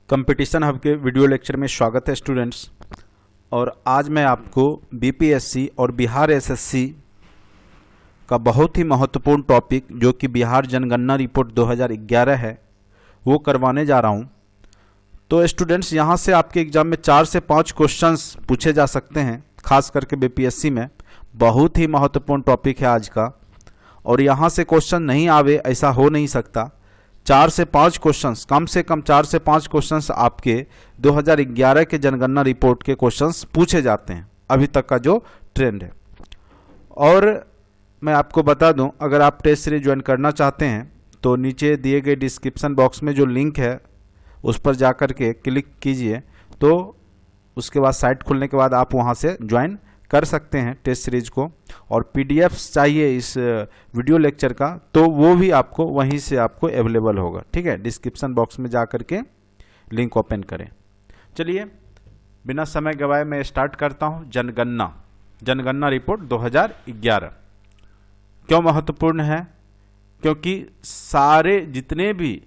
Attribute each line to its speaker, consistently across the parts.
Speaker 1: Competition hub के video lecture में स्वागत है स्टूडेंट्स। और आज मैं आपको बीपीएससी और बिहार एसएससी का बहुत ही महत्वपूर्ण टॉपिक जो कि बिहार जनगणना रिपोर्ट 2011 है वो करवाने जा रहा हूं। तो स्टूडेंट्स, यहां से आपके एग्जाम में 4 से 5 क्वेश्चंस पूछे जा सकते हैं, खास करके बीपीएससी में। बहुत ही महत्वपूर्ण टॉपिक है आज का, और यहां से क्वेश्चन नहीं आवे ऐसा हो नहीं सकता। 4 से 5 क्वेश्चंस, कम से कम 4 से 5 क्वेश्चंस आपके 2011 के जनगणना रिपोर्ट के क्वेश्चंस पूछे जाते हैं, अभी तक का जो ट्रेंड है। और मैं आपको बता दूं, अगर आप टेस्ट सीरीज ज्वाइन करना चाहते हैं तो नीचे दिए गए डिस्क्रिप्शन बॉक्स में जो लिंक है उस पर जाकर के क्लिक कीजिए, तो उसके बाद साइट खुलने के बाद आप वहां से ज्वाइन कर सकते हैं टेस्ट सीरीज को। और पीडीएफ्स चाहिए इस वीडियो लेक्चर का तो वो भी आपको वहीं से आपको अवेलेबल होगा, ठीक है। डिस्क्रिप्शन बॉक्स में जा करके लिंक ओपन करें। चलिए बिना समय गवाए मैं स्टार्ट करता हूं। जनगणना रिपोर्ट 2011 क्यों महत्वपूर्ण है? क्योंकि सारे जितने भी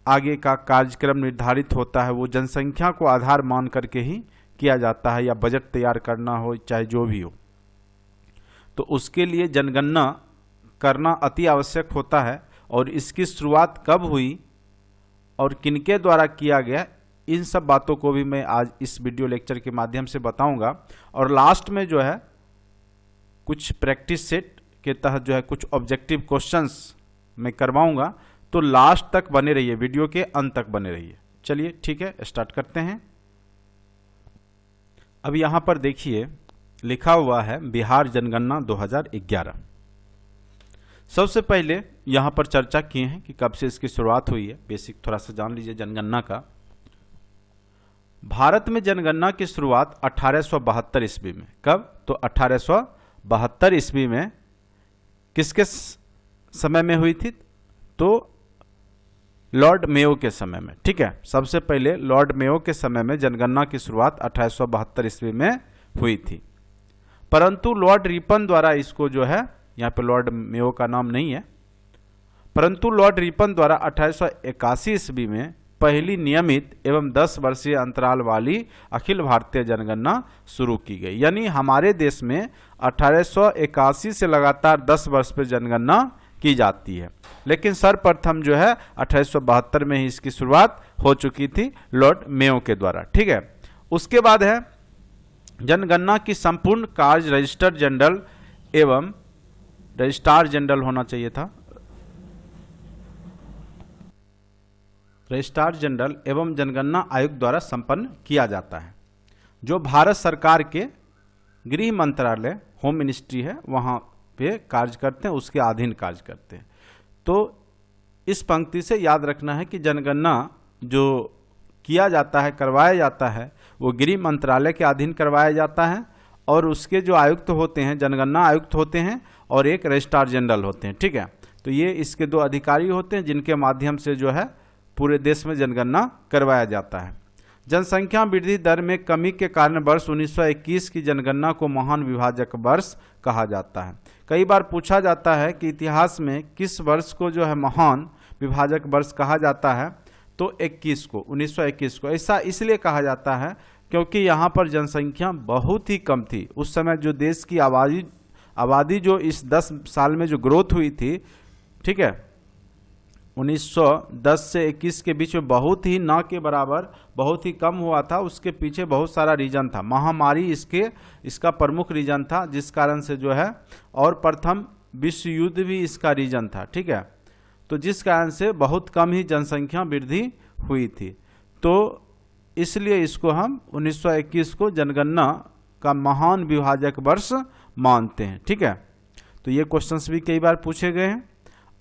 Speaker 1: आगे का कार्यक्रम निर्धारित होता है वो जनसंख्या को आधार मान करके ही किया जाता है, या बजट तैयार करना हो चाहे जो भी हो, तो उसके लिए जनगणना करना अति आवश्यक होता है। और इसकी शुरुआत कब हुई और किनके द्वारा किया गया, इन सब बातों को भी मैं आज इस वीडियो लेक्चर के माध्यम से बताऊंगा। और लास्ट में जो है कुछ प्रैक्टिस सेट के तहत जो है कुछ ऑब्जेक्टिव क्वेश्चंस मैं करवाऊंगा, तो लास्ट तक बने रहिए, वीडियो के अंत तक बने रहिए। चलिए ठीक है, स्टार्ट करते हैं। अब यहां पर देखिए लिखा हुआ है बिहार जनगणना 2011। सबसे पहले यहां पर चर्चा किए हैं कि कब से इसकी शुरुआत हुई है, बेसिक थोड़ा सा जान लीजिए जनगणना का। भारत में जनगणना की शुरुआत 1872 ईस्वी में। कब? तो 1872 ईस्वी में। किसके समय में हुई थी? तो लॉर्ड मेयो के समय में, ठीक है। सबसे पहले लॉर्ड मेयो के समय में जनगणना की शुरुआत 1872 ईस्वी में हुई थी। परंतु लॉर्ड रिपन द्वारा इसको जो है, यहाँ पे लॉर्ड मेयो का नाम नहीं है, परंतु लॉर्ड रिपन द्वारा 1881 ईस्वी में पहली नियमित एवं 10 वर्षीय अंतराल वाली अखिल भारतीय जनगणना शुरू की गई। यानी हमारे देश में 1881 से लगातार 10 वर्ष पर जनगणना की जाती है, लेकिन सर्वप्रथम जो है 1872 में ही इसकी शुरुआत हो चुकी थी लॉर्ड मेयो के द्वारा, ठीक है। उसके बाद है जनगणना की संपूर्ण कार्य रजिस्टर जनरल एवं रजिस्ट्रार जनरल होना चाहिए था, रजिस्ट्रार जनरल एवं जनगणना आयोग द्वारा संपन्न किया जाता है, जो भारत सरकार के गृह मंत्रालय होम मिनिस्ट्री है वहां पे कार्य करते हैं, उसके अधीन कार्य करते हैं। तो इस पंक्ति से याद रखना है कि जनगणना जो किया जाता है, करवाया जाता है, वो गृह मंत्रालय के अधीन करवाया जाता है। और उसके जो आयुक्त होते हैं, जनगणना आयुक्त होते हैं, और एक रजिस्ट्रार जनरल होते हैं, ठीक है। तो ये इसके 2 अधिकारी होते हैं जिनके माध्यम से जो है पूरे देश में जनगणना करवाया जाता है। जनसंख्या वृद्धि दर में कमी के कारण वर्ष 1921 की जनगणना को महान विभाजक वर्ष कहा जाता है। कई बार पूछा जाता है कि इतिहास में किस वर्ष को जो है महान विभाजक वर्ष कहा जाता है, तो 1921 को। ऐसा इसलिए कहा जाता है क्योंकि यहाँ पर जनसंख्या बहुत ही कम थी। उस समय जो देश की आबादी जो इस 10 साल में जो ग्रोथ हुई थी, ठीक है, 1910 से 21 के बीच में बहुत ही ना के बराबर बहुत ही कम हुआ था। उसके पीछे बहुत सारा रीजन था, महामारी इसका प्रमुख रीजन था, जिस कारण से जो है, और प्रथम विश्व युद्ध भी इसका रीजन था, ठीक है। तो जिस कारण से बहुत कम ही जनसंख्या वृद्धि हुई थी, तो इसलिए इसको हम 1921 को जनगणना का महान विभाजक वर्ष मानते हैं, ठीक है। तो ये क्वेश्चंस भी कई बार पूछे गए हैं।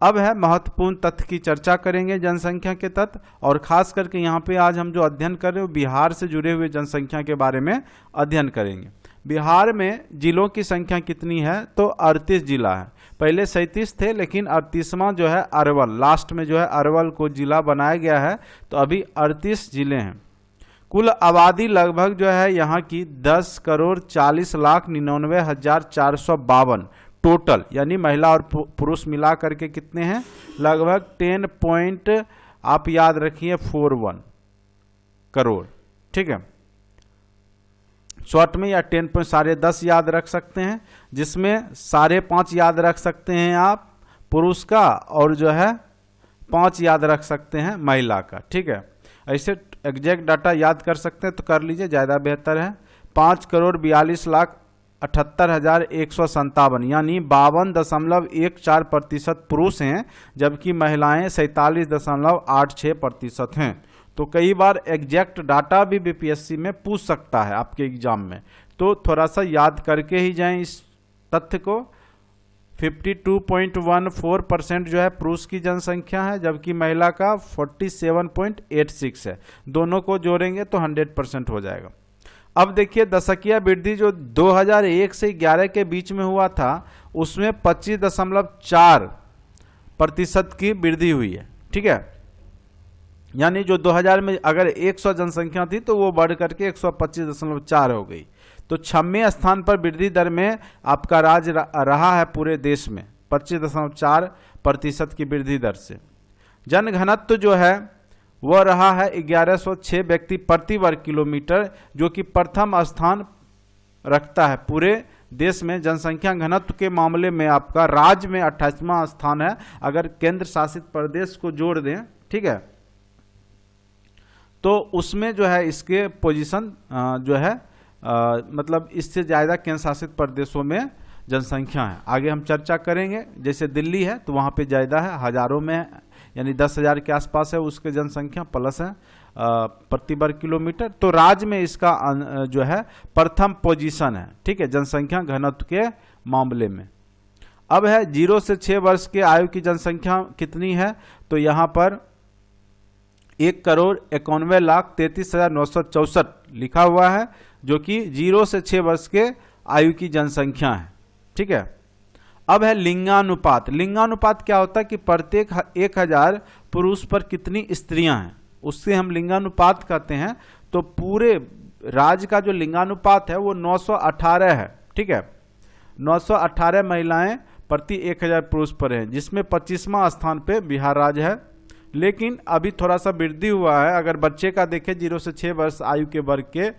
Speaker 1: अब है महत्वपूर्ण तथ्य की चर्चा करेंगे, जनसंख्या के तथ्य। और खास करके यहाँ पे आज हम जो अध्ययन कर रहे हैं बिहार से जुड़े हुए जनसंख्या के बारे में अध्ययन करेंगे। बिहार में जिलों की संख्या कितनी है? तो 38 जिला है। पहले 37 थे, लेकिन 38वां जो है अरवल, लास्ट में जो है अरवल को जिला बनाया गया है, तो अभी 38 जिले हैं। कुल आबादी लगभग जो है यहाँ की 10,40,99,452 टोटल, यानी महिला और पुरुष मिला करके कितने हैं? लगभग आप याद रखिए 41 करोड़, ठीक है। शॉर्ट में या 10.10 याद रख सकते हैं, जिसमें 5.5 याद रख सकते हैं आप पुरुष का, और जो है 5 याद रख सकते हैं महिला का, ठीक है। ऐसे एग्जैक्ट डाटा याद कर सकते हैं तो कर लीजिए, ज़्यादा बेहतर है। 5,42,78,157 यानी 52.14% पुरुष हैं, जबकि महिलाएं 47.86% हैं। तो कई बार एग्जैक्ट डाटा भी बीपीएससी में पूछ सकता है आपके एग्जाम में, तो थोड़ा सा याद करके ही जाएं इस तथ्य को। 52.14% जो है पुरुष की जनसंख्या है, जबकि महिला का 47.86 है। दोनों को जोड़ेंगे तो 100% हो जाएगा। अब देखिए दशकीय वृद्धि जो 2001 से 11 के बीच में हुआ था, उसमें 25.4% की वृद्धि हुई है, ठीक है। यानी जो 2000 में अगर 100 जनसंख्या थी तो वो बढ़ करके 125.4 हो गई। तो 6वें स्थान पर वृद्धि दर में आपका राज्य रहा है पूरे देश में 25.4% की वृद्धि दर से। जनघनत्व जो है वह रहा है 1106 व्यक्ति प्रति वर्ग किलोमीटर, जो कि प्रथम स्थान रखता है पूरे देश में। जनसंख्या घनत्व के मामले में आपका राज्य में 28वां स्थान है, अगर केंद्र शासित प्रदेश को जोड़ दें, ठीक है, तो उसमें जो है इसके पोजीशन जो है मतलब इससे ज़्यादा केंद्र शासित प्रदेशों में जनसंख्या है। आगे हम चर्चा करेंगे। जैसे दिल्ली है तो वहाँ पे ज़्यादा है, हज़ारों में, यानी 10,000 के आसपास है उसके जनसंख्या प्लस है प्रति वर्ग किलोमीटर। तो राज्य में इसका जो है प्रथम पोजीशन है, ठीक है, जनसंख्या घनत्व के मामले में। अब है 0 से 6 वर्ष के आयु की जनसंख्या कितनी है, तो यहाँ पर 1,91,33,964 लिखा हुआ है, जो कि 0 से 6 वर्ष के आयु की जनसंख्या है, ठीक है। अब है लिंगानुपात। लिंगानुपात क्या होता है कि प्रत्येक 1000 पुरुष पर कितनी स्त्रियां हैं, उससे हम लिंगानुपात कहते हैं। तो पूरे राज्य का जो लिंगानुपात है वो 918 है, ठीक है। 918 महिलाएं प्रति 1000 पुरुष पर हैं, जिसमें 25वां स्थान पे बिहार राज्य है। लेकिन अभी थोड़ा सा वृद्धि हुआ है, अगर बच्चे का देखें 0 से 6 वर्ष आयु के वर्ग के,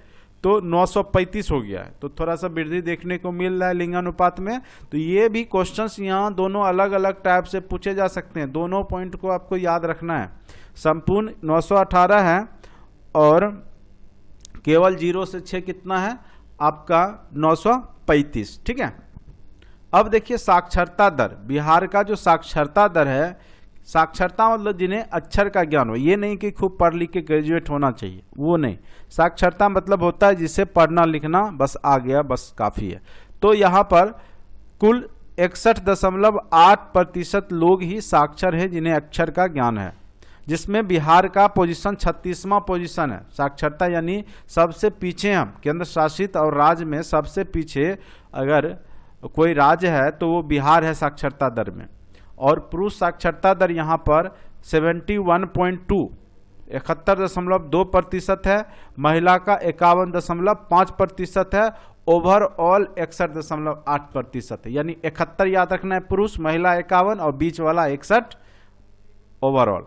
Speaker 1: तो 935 हो गया है। तो थोड़ा सा वृद्धि देखने को मिल रहा है लिंगानुपात में। तो ये भी क्वेश्चंस यहाँ दोनों अलग अलग टाइप से पूछे जा सकते हैं, दोनों पॉइंट को आपको याद रखना है। संपूर्ण 918 है और केवल 0 से 6 कितना है आपका 935, ठीक है। अब देखिए साक्षरता दर। बिहार का जो साक्षरता दर है, साक्षरता मतलब जिन्हें अक्षर का ज्ञान हो, ये नहीं कि खूब पढ़ लिख के ग्रेजुएट होना चाहिए, वो नहीं। साक्षरता मतलब होता है जिसे पढ़ना लिखना बस आ गया, बस काफ़ी है। तो यहाँ पर कुल 61.8% लोग ही साक्षर है जिन्हें अक्षर का ज्ञान है, जिसमें बिहार का पोजीशन 36वां पोजीशन है साक्षरता, यानी सबसे पीछे हम केंद्र शासित और राज्य में सबसे पीछे अगर कोई राज्य है तो वो बिहार है साक्षरता दर में। और पुरुष साक्षरता दर यहाँ पर 71.2 71.2% है, महिला का 51.5% है, ओवरऑल 61.8% है। यानी 71 याद रखना है पुरुष, महिला 51 और बीच वाला 61 ओवरऑल,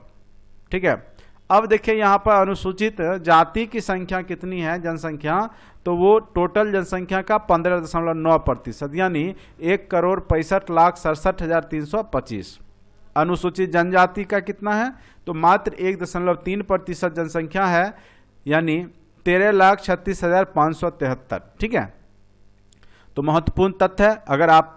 Speaker 1: ठीक है। अब देखिए यहाँ पर अनुसूचित जाति की संख्या कितनी है जनसंख्या, तो वो टोटल जनसंख्या का 15.9%, यानी 1,65,67,325। अनुसूचित जनजाति का कितना है, तो मात्र 1.3% जनसंख्या है, यानी 13,36,573, ठीक है। तो महत्वपूर्ण तथ्य है। अगर आप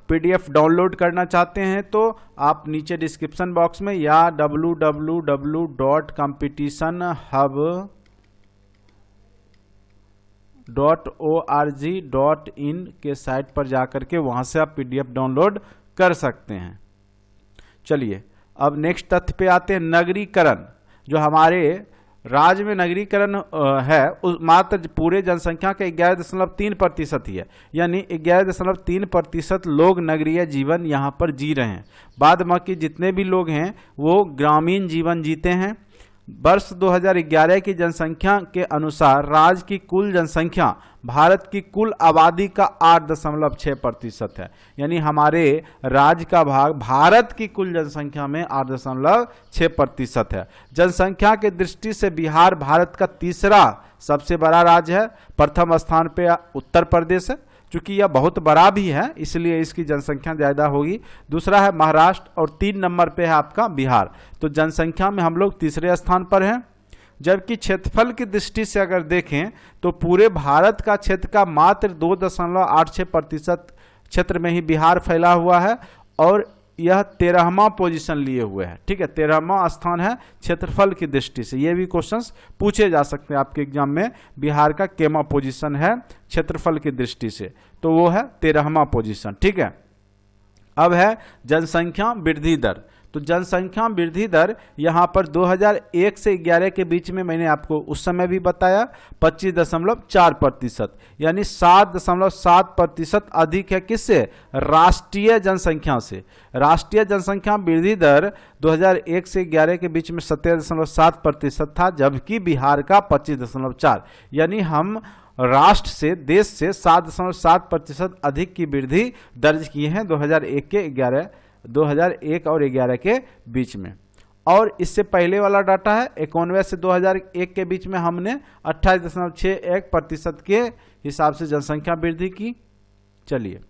Speaker 1: पीडीएफ डाउनलोड करना चाहते हैं तो आप नीचे डिस्क्रिप्शन बॉक्स में या www.competitionhub.org.in के साइट पर जाकर के वहां से आप पीडीएफ डाउनलोड कर सकते हैं। चलिए अब नेक्स्ट तथ्य पे आते हैं। नगरीकरण, जो हमारे राज्य में नगरीकरण है उस मात्र पूरे जनसंख्या का 11.3% ही है, यानी 11.3% लोग नगरीय जीवन यहाँ पर जी रहे हैं। बाद बाकी जितने भी लोग हैं वो ग्रामीण जीवन जीते हैं। वर्ष 2011 की जनसंख्या के अनुसार राज्य की कुल जनसंख्या भारत की कुल आबादी का 8.6% है। यानी हमारे राज्य का भाग भारत की कुल जनसंख्या में 8.6% है। जनसंख्या की दृष्टि से बिहार भारत का तीसरा सबसे बड़ा राज्य है। प्रथम स्थान पे उत्तर प्रदेश है, चूंकि यह बहुत बड़ा भी है इसलिए इसकी जनसंख्या ज़्यादा होगी। दूसरा है महाराष्ट्र और 3 नंबर पे है आपका बिहार। तो जनसंख्या में हम लोग तीसरे स्थान पर हैं। जबकि क्षेत्रफल की दृष्टि से अगर देखें तो पूरे भारत का क्षेत्र का मात्र 2.86% क्षेत्र में ही बिहार फैला हुआ है और यह 13वां पोजीशन लिए हुए है। ठीक है, 13वां स्थान है क्षेत्रफल की दृष्टि से। ये भी क्वेश्चंस पूछे जा सकते हैं आपके एग्जाम में, बिहार का केमा पोजीशन है क्षेत्रफल की दृष्टि से, तो वो है 13वां पोजीशन। ठीक है, अब है जनसंख्या वृद्धि दर। तो जनसंख्या वृद्धि दर यहाँ पर 2001 से 11 के बीच में मैंने आपको उस समय भी बताया 25.4%, यानी 7.7% अधिक है। किससे? राष्ट्रीय जनसंख्या से। राष्ट्रीय जनसंख्या वृद्धि दर 2001 से 11 के बीच में 17.7% था, जबकि बिहार का 25.4, यानी हम राष्ट्र से, देश से 7.7% अधिक की वृद्धि दर्ज किए हैं 2001 और 11 के बीच में। और इससे पहले वाला डाटा है 91 से 2001 के बीच में हमने 28.61% के हिसाब से जनसंख्या वृद्धि की। चलिए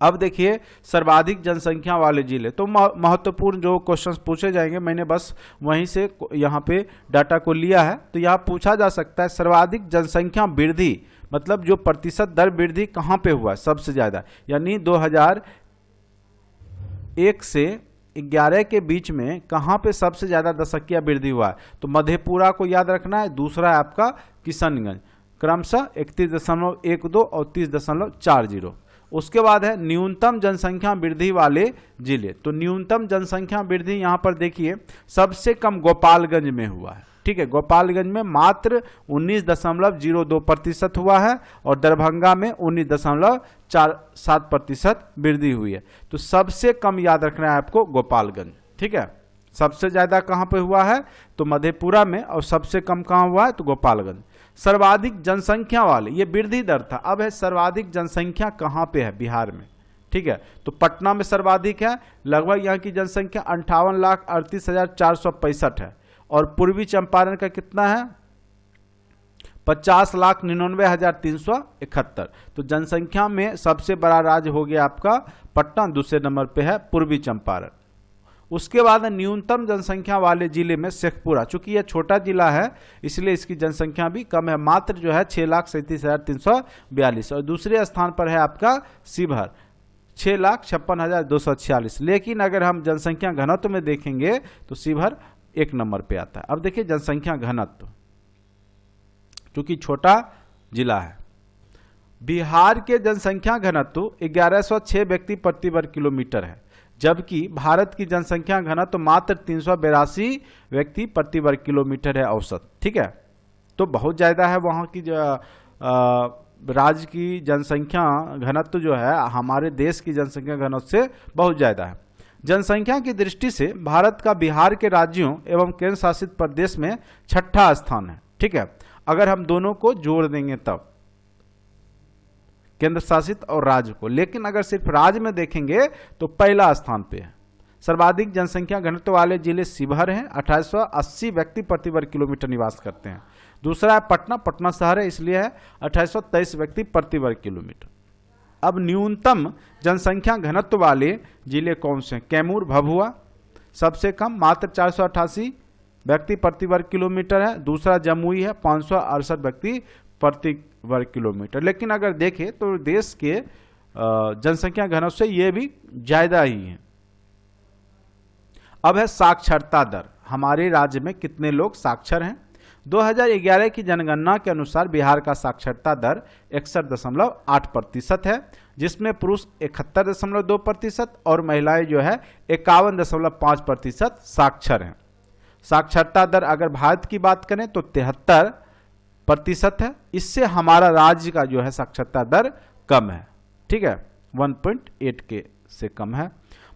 Speaker 1: अब देखिए सर्वाधिक जनसंख्या वाले जिले। तो महत्वपूर्ण जो क्वेश्चंस पूछे जाएंगे मैंने बस वहीं से यहाँ पे डाटा को लिया है। तो यहाँ पूछा जा सकता है सर्वाधिक जनसंख्या वृद्धि मतलब जो प्रतिशत दर वृद्धि कहाँ पे हुआ है सबसे ज़्यादा, यानी 2001 से 11 के बीच में कहाँ पे सबसे ज़्यादा दशकीय वृद्धि हुआ है। तो मधेपुरा को याद रखना है, दूसरा है आपका किशनगंज, क्रमशः 31.12 और 30.40। उसके बाद है न्यूनतम जनसंख्या वृद्धि वाले जिले। तो न्यूनतम जनसंख्या वृद्धि यहाँ पर देखिए सबसे कम गोपालगंज में हुआ है। ठीक है, गोपालगंज में मात्र 19.02% हुआ है और दरभंगा में 19.47% वृद्धि हुई है। तो सबसे कम याद रखना है आपको गोपालगंज। ठीक है, सबसे ज़्यादा कहाँ पे हुआ है तो मधेपुरा में, और सबसे कम कहाँ हुआ है तो गोपालगंज। सर्वाधिक जनसंख्या वाले, ये वृद्धि दर था, अब है सर्वाधिक जनसंख्या कहाँ पे है बिहार में। ठीक है, तो पटना में सर्वाधिक है, लगभग यहाँ की जनसंख्या 58,38,465 है। और पूर्वी चंपारण का कितना है 50,99,371। तो जनसंख्या में सबसे बड़ा राज्य हो गया आपका पटना, दूसरे नंबर पे है पूर्वी चंपारण। उसके बाद न्यूनतम जनसंख्या वाले जिले में शेखपुरा, चूंकि यह छोटा जिला है इसलिए इसकी जनसंख्या भी कम है, मात्र जो है 6,37,342। और दूसरे स्थान पर है आपका शिवहर 6,56,246। लेकिन अगर हम जनसंख्या घनत्व में देखेंगे तो शिवहर 1 नंबर पे आता है। अब देखिए जनसंख्या घनत्व, चूंकि छोटा जिला है, बिहार के जनसंख्या घनत्व 1106 व्यक्ति प्रति वर्ग किलोमीटर है, जबकि भारत की जनसंख्या घनत्व मात्र 382 व्यक्ति प्रति वर्ग किलोमीटर है औसत। ठीक है, तो बहुत ज़्यादा है वहाँ की राज्य की जनसंख्या घनत्व जो है हमारे देश की जनसंख्या घनत्व से बहुत ज़्यादा है। जनसंख्या की दृष्टि से भारत का बिहार के राज्यों एवं केंद्र शासित प्रदेश में 6ठा स्थान है। ठीक है, अगर हम दोनों को जोड़ देंगे तब केंद्र शासित और राज्य को, लेकिन अगर सिर्फ राज्य में देखेंगे तो पहला स्थान पे है। सर्वाधिक जनसंख्या घनत्व वाले जिले शिवहर हैं, 2880 व्यक्ति प्रति वर्ग किलोमीटर निवास करते हैं। दूसरा है पटना, पटना शहर है इसलिए है 2823 व्यक्ति प्रति वर्ग किलोमीटर। अब न्यूनतम जनसंख्या घनत्व वाले जिले कौन से हैं? कैमूर, भभुआ सबसे कम मात्र 488 व्यक्ति प्रति वर्ग किलोमीटर है। दूसरा जमुई है 568 व्यक्ति प्रति वर्ग किलोमीटर। लेकिन अगर देखें तो देश के जनसंख्या घनत्व से ये भी ज़्यादा ही है। अब है साक्षरता दर, हमारे राज्य में कितने लोग साक्षर हैं। 2011 की जनगणना के अनुसार बिहार का साक्षरता दर 61.8% है, जिसमें पुरुष 71.2% और महिलाएं जो है 51.5% साक्षर हैं। साक्षरता दर अगर भारत की बात करें तो 73% है। इससे हमारा राज्य का जो है साक्षरता दर कम है। ठीक है, 1.8 के से कम है।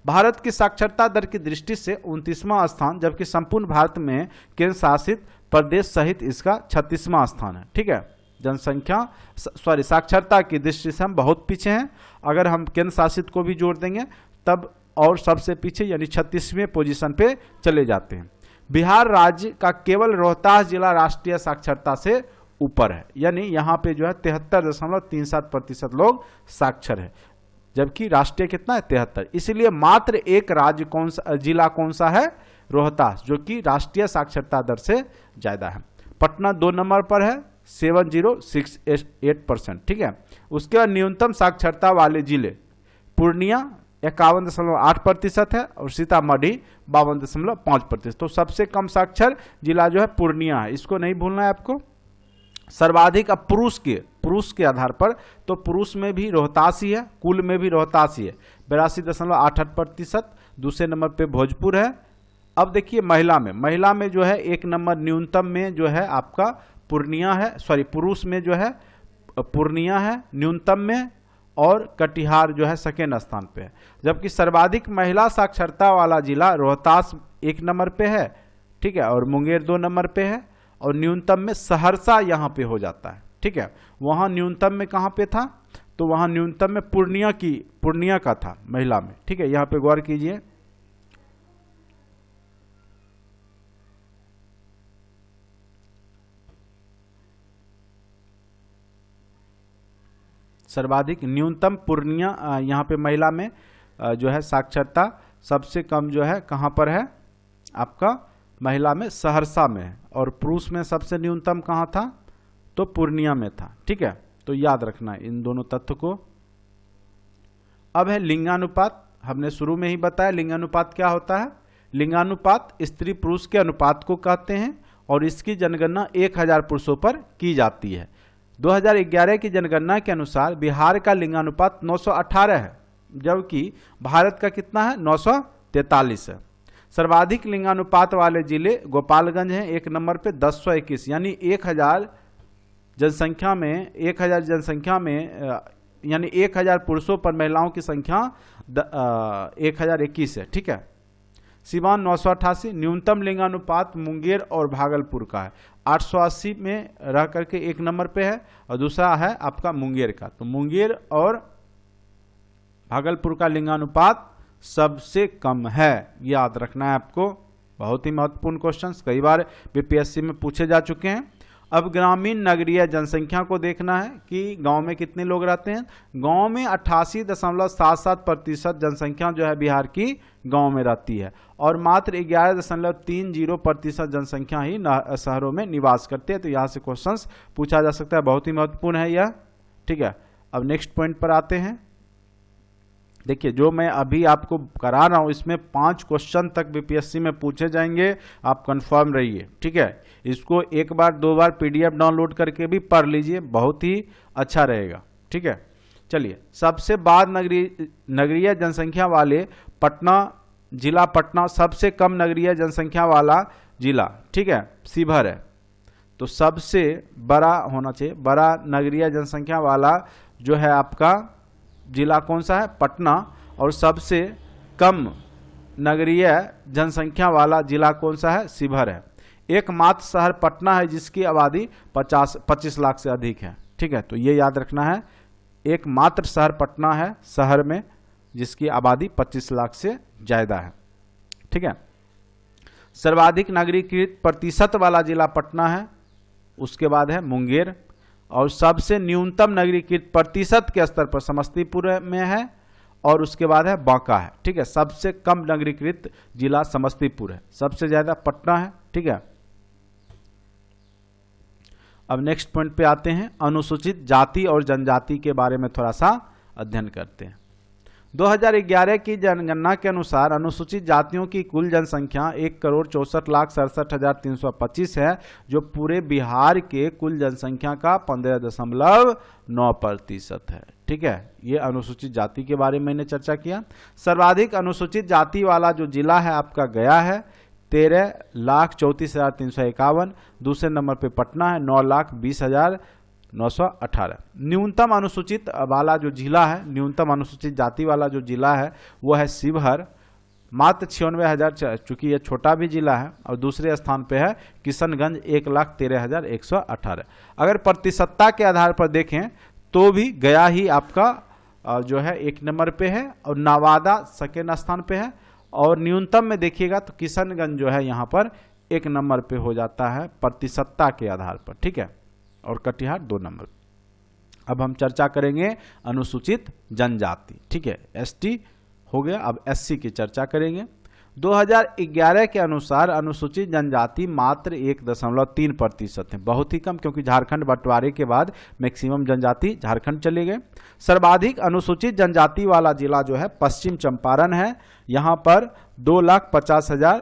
Speaker 1: भारत की साक्षरता दर की दृष्टि से 29वां स्थान, जबकि संपूर्ण भारत में केंद्र शासित प्रदेश सहित इसका 36वां स्थान है। ठीक है, जनसंख्या साक्षरता की दृष्टि से हम बहुत पीछे हैं। अगर हम केंद्र शासित को भी जोड़ देंगे तब और सबसे पीछे यानी 36वें पोजीशन पे चले जाते हैं। बिहार राज्य का केवल रोहतास जिला राष्ट्रीय साक्षरता से ऊपर है, यानी यहाँ पे जो है 73.37% लोग साक्षर है, जबकि राष्ट्रीय कितना है 73। इसलिए मात्र एक राज्य जिला कौन सा है, रोहतास, जो कि राष्ट्रीय साक्षरता दर से ज्यादा है। पटना 2 नंबर पर है 7068%। ठीक है, उसके बाद न्यूनतम साक्षरता वाले जिले पूर्णिया 51.8% है और सीतामढ़ी 52.5%। तो सबसे कम साक्षर जिला जो है पूर्णिया है, इसको नहीं भूलना है आपको। सर्वाधिक अब पुरुष के आधार पर, तो पुरुष में भी रोहतास ही है, कुल में भी रोहतास ही है 82.88%। दूसरे नंबर पे भोजपुर है। अब देखिए महिला में जो है 1 नंबर न्यूनतम में जो है आपका पूर्णिया है, पुरुष में जो है पूर्णिया है न्यूनतम में, और कटिहार जो है सेकेंड स्थान पे है। जबकि सर्वाधिक महिला साक्षरता वाला जिला रोहतास 1 नंबर पे है। ठीक है, और मुंगेर 2 नंबर पे है, और न्यूनतम में सहरसा यहाँ पे हो जाता है। ठीक है, वहाँ न्यूनतम में कहाँ पे था, तो वहाँ न्यूनतम में पूर्णिया का था महिला में। ठीक है, यहाँ पे गौर कीजिए। सर्वाधिक न्यूनतम पूर्णिया यहाँ पे महिला में जो है साक्षरता सबसे कम जो है कहाँ पर है आपका महिला में सहरसा में है, और पुरुष में सबसे न्यूनतम कहाँ था, तो पूर्णिया में था। ठीक है, तो याद रखना है इन दोनों तथ्य को। अब है लिंगानुपात। हमने शुरू में ही बताया लिंगानुपात क्या होता है। लिंगानुपात स्त्री पुरुष के अनुपात को कहते हैं और इसकी जनगणना 1000 पुरुषों पर की जाती है। 2011 की जनगणना के अनुसार बिहार का लिंगानुपात 918 है, जबकि भारत का कितना है 943 है। सर्वाधिक लिंगानुपात वाले जिले गोपालगंज हैं 1 नंबर पे 1021, यानी 1000 जनसंख्या में यानी 1000 पुरुषों पर महिलाओं की संख्या 1021 है। ठीक है, सिवान 988। न्यूनतम लिंगानुपात मुंगेर और भागलपुर का है, 880 में रह करके 1 नंबर पे है, और दूसरा है आपका मुंगेर का। तो मुंगेर और भागलपुर का लिंगानुपात सबसे कम है, याद रखना है आपको। बहुत ही महत्वपूर्ण क्वेश्चंस कई बार बीपीएससी में पूछे जा चुके हैं। अब ग्रामीण नगरीय जनसंख्या को देखना है कि गांव में कितने लोग रहते हैं। गांव में 88.77% जनसंख्या जो है बिहार की गांव में रहती है, और मात्र 11.30% जनसंख्या ही शहरों में निवास करते हैं। तो यहाँ से क्वेश्चंस पूछा जा सकता है, बहुत ही महत्वपूर्ण है यह। ठीक है, अब नेक्स्ट पॉइंट पर आते हैं। देखिए, जो मैं अभी आपको करा रहा हूं इसमें 5 क्वेश्चन तक बीपीएससी में पूछे जाएंगे, आप कंफर्म रहिए। ठीक है, इसको 1 बार 2 बार पीडीएफ डाउनलोड करके भी पढ़ लीजिए, बहुत ही अच्छा रहेगा। ठीक है, चलिए सबसे बाद नगरीय जनसंख्या वाले जिला पटना सबसे कम नगरीय जनसंख्या वाला जिला। ठीक है, शिवहर है। तो सबसे बड़ा होना चाहिए, बड़ा नगरीय जनसंख्या वाला जो है आपका जिला कौन सा है, पटना, और सबसे कम नगरीय जनसंख्या वाला जिला कौन सा है, शिवहर है। एकमात्र शहर पटना है जिसकी आबादी 25 लाख से अधिक है। ठीक है, तो ये याद रखना है, एकमात्र शहर पटना है शहर में जिसकी आबादी 25 लाख से ज्यादा है। ठीक है, सर्वाधिक नगरीकृत प्रतिशत वाला जिला पटना है, उसके बाद है मुंगेर, और सबसे न्यूनतम नगरीकृत प्रतिशत के स्तर पर समस्तीपुर में है, और उसके बाद है बांका है। ठीक है, सबसे कम नगरीकृत जिला समस्तीपुर है, सबसे ज्यादा पटना है। ठीक है, अब नेक्स्ट पॉइंट पे आते हैं, अनुसूचित जाति और जनजाति के बारे में थोड़ा सा अध्ययन करते हैं। 2011 की जनगणना के अनुसार अनुसूचित जातियों की कुल जनसंख्या 1,64,67,325 है, जो पूरे बिहार के कुल जनसंख्या का 15.9% है। ठीक है, ये अनुसूचित जाति के बारे में मैंने चर्चा किया। सर्वाधिक अनुसूचित जाति वाला जो जिला है आपका गया है, 13,34,351। दूसरे नंबर पे पटना है, 9,20,918। न्यूनतम अनुसूचित वाला जो जिला है, न्यूनतम अनुसूचित जाति वाला जो जिला है वो है शिवहर, मात्र 96,000, चूंकि ये छोटा भी जिला है। और दूसरे स्थान पे है किशनगंज 1,13,118। अगर प्रतिशतता के आधार पर देखें तो भी गया ही आपका जो है 1 नंबर पे है और नवादा सेकेंड स्थान पे है। और न्यूनतम में देखिएगा तो किशनगंज जो है यहाँ पर 1 नंबर पे हो जाता है प्रतिशतता के आधार पर, ठीक है। और कटिहार 2 नंबर। अब हम चर्चा करेंगे अनुसूचित जनजाति, ठीक है। एसटी हो गया, अब एससी की चर्चा करेंगे। 2011 के अनुसार अनुसूचित जनजाति मात्र 1.3% है, बहुत ही कम, क्योंकि झारखंड बंटवारे के बाद मैक्सिमम जनजाति झारखंड चले गए। सर्वाधिक अनुसूचित जनजाति वाला जिला जो है पश्चिम चंपारण है, यहाँ पर 2,50,000,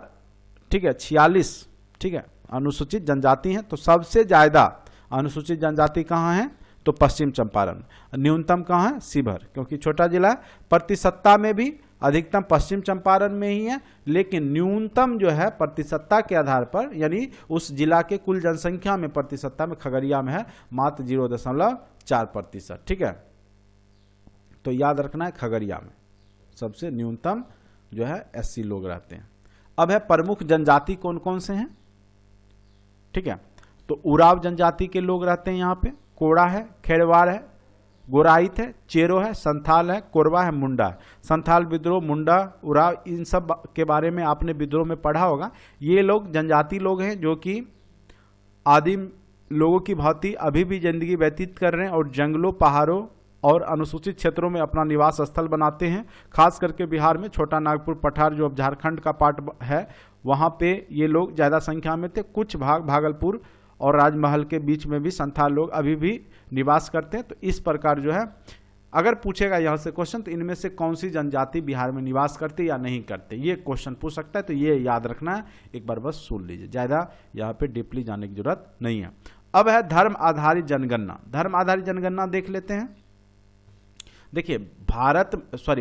Speaker 1: ठीक है, 46, ठीक है, अनुसूचित जनजाति हैं। तो सबसे ज़्यादा अनुसूचित जनजाति कहाँ है? तो पश्चिम चंपारण। न्यूनतम कहाँ है? शिवहर, क्योंकि छोटा जिला है। प्रतिशतता में भी अधिकतम पश्चिम चंपारण में ही है, लेकिन न्यूनतम जो है प्रतिशतता के आधार पर, यानी उस जिला के कुल जनसंख्या में प्रतिशतता में खगड़िया में है मात्र 0.4%, ठीक है। तो याद रखना है खगड़िया में सबसे न्यूनतम जो है एससी लोग रहते हैं। अब है प्रमुख जनजाति कौन कौन से हैं, ठीक है। तो उराव जनजाति के लोग रहते हैं यहाँ पे, कोड़ा है, खेड़वार है, गोराइत है, चेरो है, संथाल है, कोरबा है, मुंडा है। संथाल विद्रोह, मुंडा, उराव, इन सब के बारे में आपने विद्रोह में पढ़ा होगा। ये लोग जनजाति लोग हैं जो कि आदिम लोगों की भांति अभी भी जिंदगी व्यतीत कर रहे हैं और जंगलों, पहाड़ों और अनुसूचित क्षेत्रों में अपना निवास स्थल बनाते हैं। खास करके बिहार में छोटा नागपुर, पठार जो अब झारखंड का पार्ट है, वहाँ पे ये लोग ज़्यादा संख्या में थे। कुछ भाग भागलपुर और राजमहल के बीच में भी संथाल लोग अभी भी निवास करते हैं। तो इस प्रकार जो है, अगर पूछेगा यहाँ से क्वेश्चन तो इनमें से कौन सी जनजाति बिहार में निवास करते या नहीं करते, ये क्वेश्चन पूछ सकता है। तो ये याद रखना है, एक बार बस सुन लीजिए, ज़्यादा यहाँ पे डीपली जाने की जरूरत नहीं है। अब है धर्म आधारित जनगणना। धर्म आधारित जनगणना देख लेते हैं। देखिए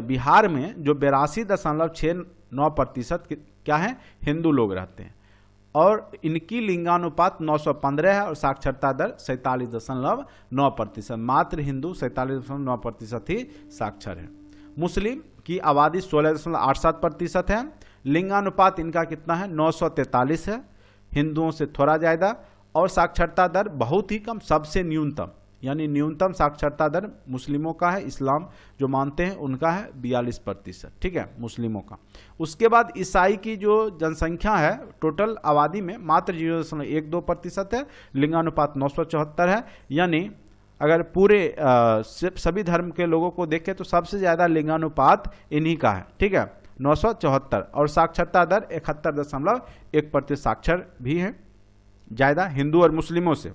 Speaker 1: बिहार में जो 82.69% क्या है, हिंदू लोग रहते हैं और इनकी लिंगानुपात 915 है और साक्षरता दर 47.9%। मात्र हिंदू 47.9% ही साक्षर है। मुस्लिम की आबादी 16.87% है। लिंगानुपात इनका कितना है? 943 है, हिंदुओं से थोड़ा ज़्यादा। और साक्षरता दर बहुत ही कम, सबसे न्यूनतम, यानी न्यूनतम साक्षरता दर मुस्लिमों का है, इस्लाम जो मानते हैं उनका है 42%, ठीक है, मुस्लिमों का। उसके बाद ईसाई की जो जनसंख्या है टोटल आबादी में मात्र 0.12% है। लिंगानुपात 974 है, यानी अगर पूरे सभी धर्म के लोगों को देखें तो सबसे ज़्यादा लिंगानुपात इन्हीं का है, ठीक है, 974। और साक्षरता दर 71.1% साक्षर भी है, ज़्यादा हिंदू और मुस्लिमों से।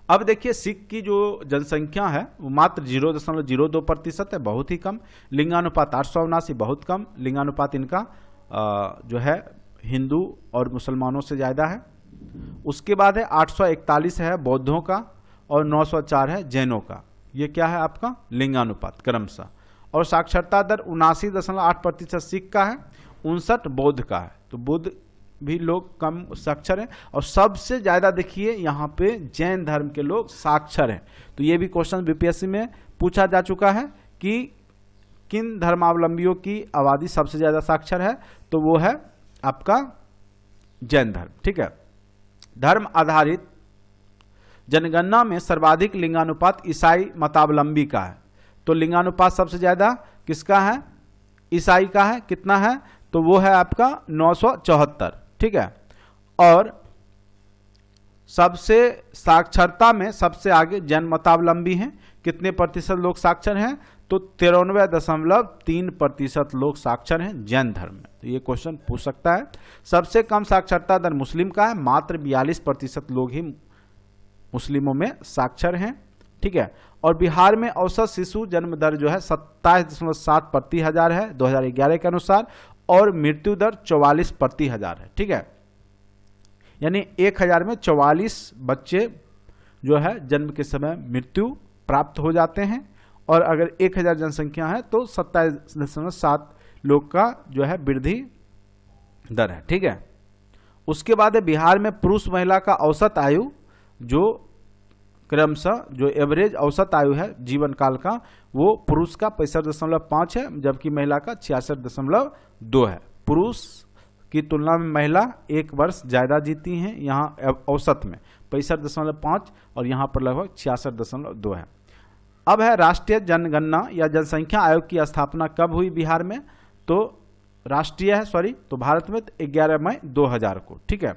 Speaker 1: अब देखिए सिख की जो जनसंख्या है वो मात्र 0.02% है, बहुत ही कम। लिंगानुपात 879, बहुत कम लिंगानुपात इनका जो है हिंदू और मुसलमानों से ज़्यादा है। उसके बाद है 841 है बौद्धों का और 904 है जैनों का। ये क्या है आपका लिंगानुपात क्रमशः। और साक्षरता दर 79.8% सिख का है, 59 बौद्ध का है। तो बुद्ध भी लोग कम साक्षर हैं। और सबसे ज़्यादा देखिए यहाँ पे जैन धर्म के लोग साक्षर हैं। तो ये भी क्वेश्चन बीपीएससी में पूछा जा चुका है कि किन धर्मावलंबियों की आबादी सबसे ज़्यादा साक्षर है, तो वो है आपका जैन धर्म, ठीक है। धर्म आधारित जनगणना में सर्वाधिक लिंगानुपात ईसाई मतावलंबी का है। तो लिंगानुपात सबसे ज़्यादा किसका है? ईसाई का है। कितना है? तो वो है आपका 974, ठीक है। और सबसे साक्षरता में सबसे आगे जैन मतावलंबी हैं। कितने प्रतिशत लोग साक्षर हैं? तो 93.3% लोग साक्षर हैं जैन धर्म में। तो ये क्वेश्चन पूछ सकता है। सबसे कम साक्षरता दर मुस्लिम का है, मात्र 42% लोग ही मुस्लिमों में साक्षर हैं, ठीक है। और बिहार में औसत शिशु जन्म दर जो है 27.7 प्रति हजार है 2011 के अनुसार, और मृत्यु दर 44 प्रति हजार है, ठीक है। यानी 1000 में 44 बच्चे जो है जन्म के समय मृत्यु प्राप्त हो जाते हैं। और अगर 1000 जनसंख्या है तो 27.7 लोग का जो है वृद्धि दर है, ठीक है। उसके बाद बिहार में पुरुष महिला का औसत आयु जो क्रमशः जो एवरेज औसत आयु है जीवन काल का वो पुरुष का 65.5 है, जबकि महिला का 66.2 है। पुरुष की तुलना में महिला 1 वर्ष ज़्यादा जीती हैं यहाँ औसत में 65.5 और यहाँ पर लगभग 66.2 है। अब है राष्ट्रीय जनगणना या जनसंख्या आयोग की स्थापना कब हुई बिहार में? तो राष्ट्रीय है तो भारत में 11 मई 2000 को। ठीक है।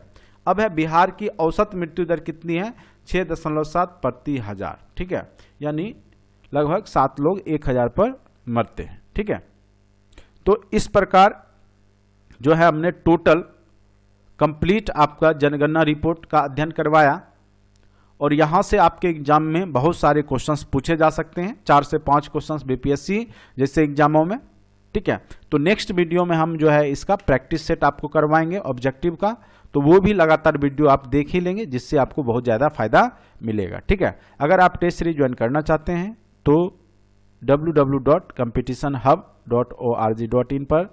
Speaker 1: अब है बिहार की औसत मृत्यु दर कितनी है? 6.7 प्रति हजार। ठीक है, यानी लगभग 7 लोग 1000 पर मरते हैं। ठीक है, तो इस प्रकार जो है हमने टोटल कंप्लीट आपका जनगणना रिपोर्ट का अध्ययन करवाया और यहाँ से आपके एग्जाम में बहुत सारे क्वेश्चंस पूछे जा सकते हैं, 4 से 5 क्वेश्चंस बीपीएससी जैसे एग्जामों में। ठीक है, तो नेक्स्ट वीडियो में हम जो है इसका प्रैक्टिस सेट आपको करवाएंगे ऑब्जेक्टिव का, तो वो भी लगातार वीडियो आप देख ही लेंगे जिससे आपको बहुत ज़्यादा फायदा मिलेगा। ठीक है, अगर आप टेस्ट सीरीज ज्वाइन करना चाहते हैं तो www.competitionhub.org.in पर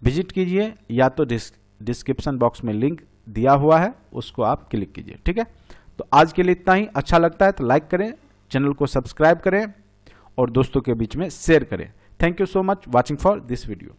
Speaker 1: विजिट कीजिए या तो डिस्क्रिप्शन बॉक्स में लिंक दिया हुआ है उसको आप क्लिक कीजिए। ठीक है, तो आज के लिए इतना ही। अच्छा लगता है तो लाइक करें, चैनल को सब्सक्राइब करें और दोस्तों के बीच में शेयर करें। Thank you so much watching for this video.